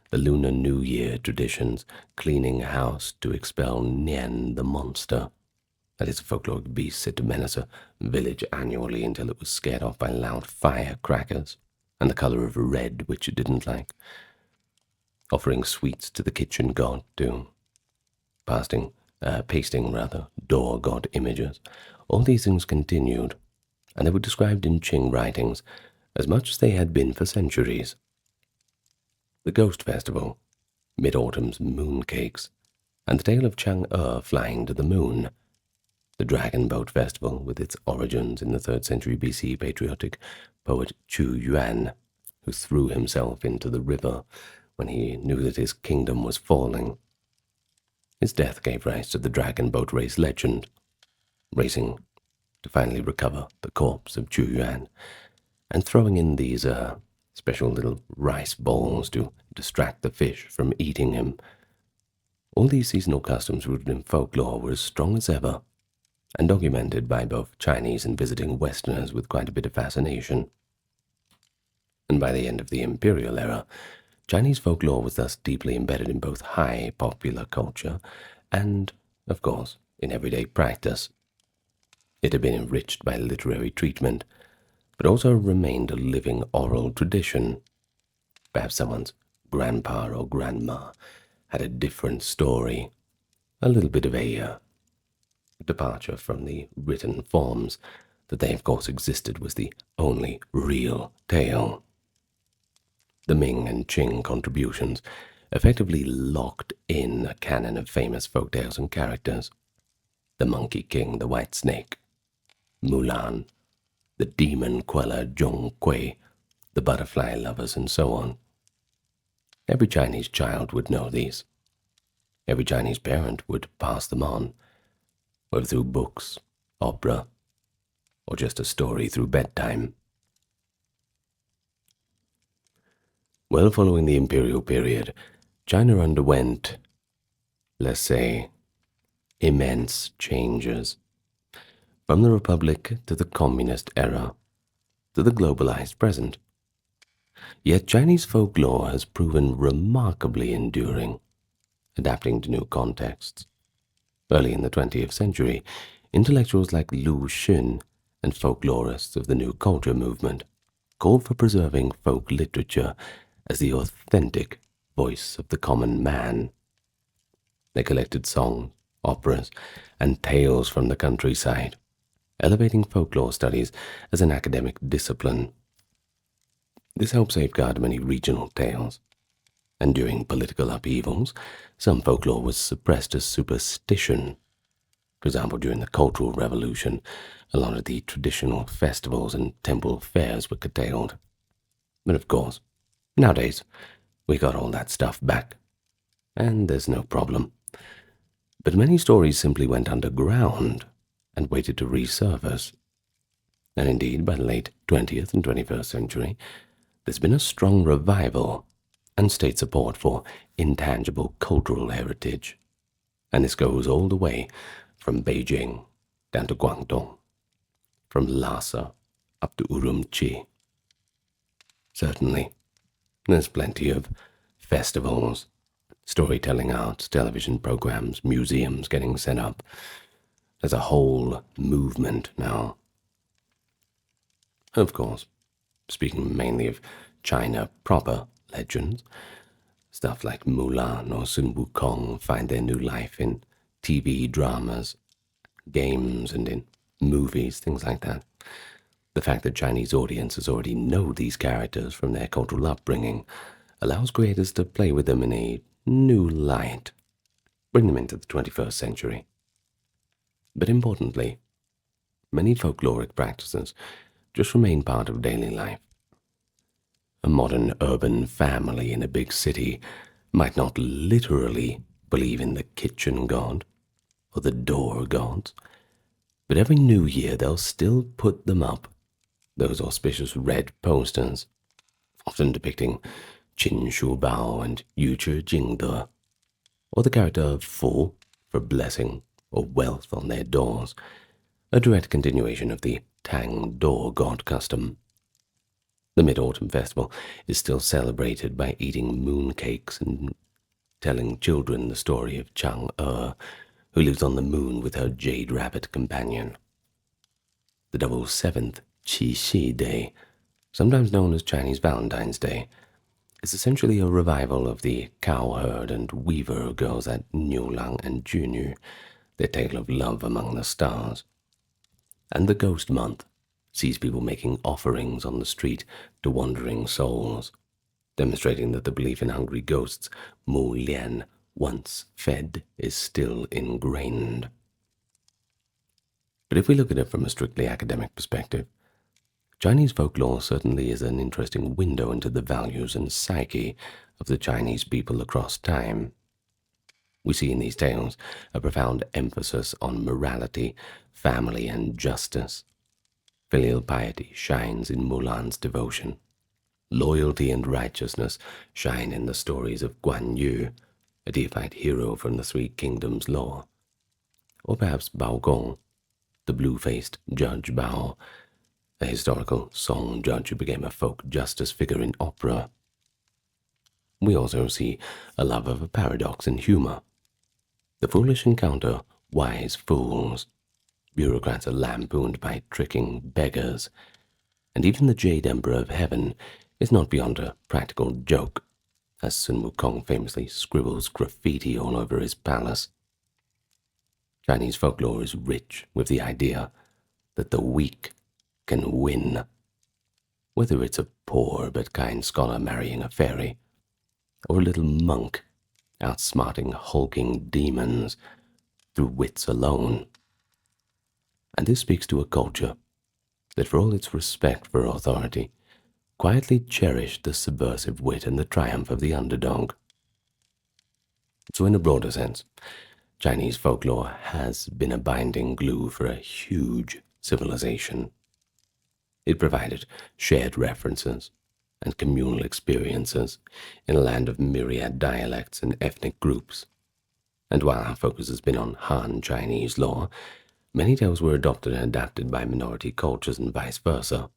Speaker 1: The Lunar New Year traditions, cleaning house to expel Nian the monster, that is a folkloric beast said to menace a village annually until it was scared off by loud firecrackers and the color of red, which it didn't like, offering sweets to the kitchen god, too, pasting door god images. All these things continued, and they were described in Qing writings as much as they had been for centuries. The Ghost Festival, Mid-Autumn's mooncakes, and the tale of Chang'e flying to the moon, the Dragon Boat Festival, with its origins in the 3rd century BC patriotic poet Chu Yuan, who threw himself into the river when he knew that his kingdom was falling. His death gave rise to the Dragon Boat Race legend, racing to finally recover the corpse of Chu Yuan, and throwing in these special little rice balls to distract the fish from eating him. All these seasonal customs rooted in folklore were as strong as ever, and documented by both Chinese and visiting Westerners with quite a bit of fascination. And by the end of the imperial era, Chinese folklore was thus deeply embedded in both high popular culture and, of course, in everyday practice. It had been enriched by literary treatment, but also remained a living oral tradition. Perhaps someone's grandpa or grandma had a different story, a little bit of a departure from the written forms, that they of course existed was the only real tale. The Ming and Qing contributions effectively locked in a canon of famous folk tales and characters. The Monkey King, the White Snake, Mulan, the Demon Queller Zhong Kui, the Butterfly Lovers, and so on. Every Chinese child would know these. Every Chinese parent would pass them on, whether through books, opera, or just a story through bedtime. Well, following the imperial period, China underwent, let's say, immense changes. From the Republic to the Communist era, to the globalized present. Yet Chinese folklore has proven remarkably enduring, adapting to new contexts. Early in the 20th century, intellectuals like Lu Xun and folklorists of the New Culture movement called for preserving folk literature as the authentic voice of the common man. They collected songs, operas, and tales from the countryside, elevating folklore studies as an academic discipline. This helped safeguard many regional tales, and during political upheavals, some folklore was suppressed as superstition. For example, during the Cultural Revolution, a lot of the traditional festivals and temple fairs were curtailed. But of course, nowadays, we got all that stuff back, and there's no problem. But many stories simply went underground and waited to resurface. And indeed, by the late 20th and 21st century, there's been a strong revival and state support for intangible cultural heritage. And this goes all the way from Beijing down to Guangdong, from Lhasa up to Urumqi. Certainly, there's plenty of festivals, storytelling arts, television programs, museums getting set up. There's a whole movement now. Of course, speaking mainly of China proper legends, stuff like Mulan or Sun Wukong find their new life in TV dramas, games, and in movies, things like that. The fact that Chinese audiences already know these characters from their cultural upbringing allows creators to play with them in a new light, bring them into the 21st century. But importantly, many folkloric practices just remain part of daily life. A modern urban family in a big city might not literally believe in the kitchen god or the door gods, but every New Year they'll still put them up, those auspicious red posters, often depicting Qin Shu Bao and Yu Chi Jing De, or the character of Fu for blessing or wealth on their doors, a direct continuation of the Tang door god custom. The Mid-Autumn Festival is still celebrated by eating mooncakes and telling children the story of Chang'e, who lives on the moon with her Jade Rabbit companion. The double seventh Qixi Day, sometimes known as Chinese Valentine's Day, is essentially a revival of the cowherd and weaver girls at Niulang and Junu, their tale of love among the stars. And the Ghost Month sees people making offerings on the street to wandering souls, demonstrating that the belief in hungry ghosts, Mu Lian, once fed, is still ingrained. But if we look at it from a strictly academic perspective, Chinese folklore certainly is an interesting window into the values and psyche of the Chinese people across time. We see in these tales a profound emphasis on morality, family, and justice. Filial piety shines in Mulan's devotion. Loyalty and righteousness shine in the stories of Guan Yu, a deified hero from the Three Kingdoms lore. Or perhaps Bao Gong, the blue-faced Judge Bao, a historical song judge who became a folk justice figure in opera. We also see a love of a paradox and humor. The foolish encounter wise fools. Bureaucrats are lampooned by tricking beggars. And even the Jade Emperor of Heaven is not beyond a practical joke, as Sun Wukong famously scribbles graffiti all over his palace. Chinese folklore is rich with the idea that the weak can win. Whether it's a poor but kind scholar marrying a fairy, or a little monk outsmarting hulking demons through wits alone. And this speaks to a culture that, for all its respect for authority, quietly cherished the subversive wit and the triumph of the underdog. So in a broader sense, Chinese folklore has been a binding glue for a huge civilization. It provided shared references and communal experiences in a land of myriad dialects and ethnic groups. And while our focus has been on Han Chinese lore, many tales were adopted and adapted by minority cultures and vice versa,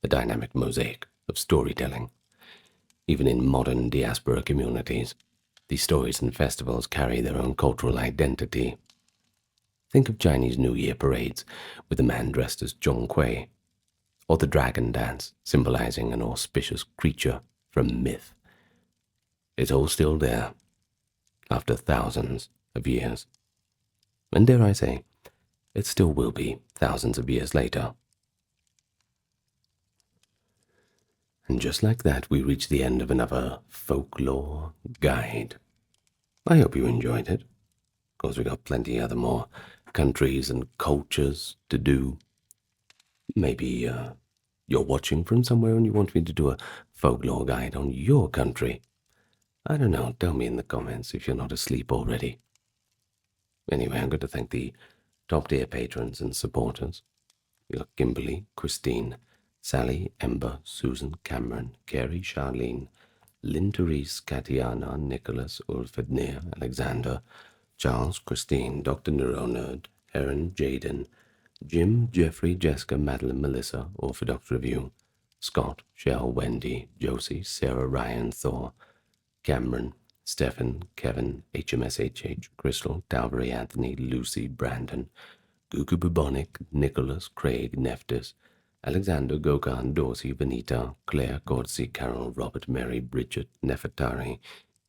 Speaker 1: a dynamic mosaic of storytelling. Even in modern diaspora communities, these stories and festivals carry their own cultural identity. Think of Chinese New Year parades with a man dressed as Zhonghui, or the dragon dance symbolizing an auspicious creature from myth. It's all still there, after thousands of years. And dare I say, it still will be thousands of years later. And just like that, we reach the end of another folklore guide. I hope you enjoyed it. Of course, we got plenty other more countries and cultures to do. Maybe you're watching from somewhere and you want me to do a folklore guide on your country. I don't know, tell me in the comments if you're not asleep already. Anyway, I'm going to thank the top-tier patrons and supporters. You got Kimberly, Christine, Sally, Ember, Susan, Cameron, Carrie, Charlene, Lynn, Therese, Katiana, Nicholas, Ulfred, Near, Alexander, Charles, Christine, Dr. Neuronerd, Erin, Jaden, Jim, Jeffrey, Jessica, Madeline, Melissa, Orthodox Review, Scott, Shell, Wendy, Josie, Sarah, Ryan, Thor, Cameron, Stephen, Kevin, HMSHH, Crystal, Talbury, Anthony, Lucy, Brandon, Gugu Bubonic, Nicholas, Craig, Neftis, Alexander, Gokhan, Dorsey, Benita, Claire, Cordsey, Carol, Robert, Mary, Bridget, Nefertari,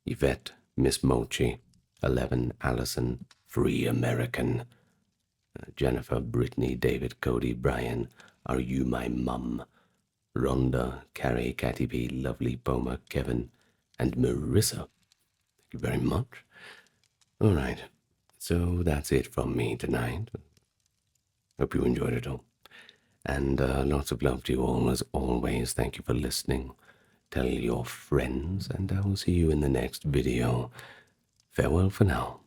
Speaker 1: Yvette, Miss Mochi, 11, Allison, Free American, Jennifer, Brittany, David, Cody, Brian, Are You My Mum, Rhonda, Carrie, Catty P, Lovely, Boma, Kevin, and Marissa. Thank you very much. All right, so that's it from me tonight. Hope you enjoyed it all. And lots of love to you all, as always. Thank you for listening. Tell your friends, and I will see you in the next video. Farewell for now.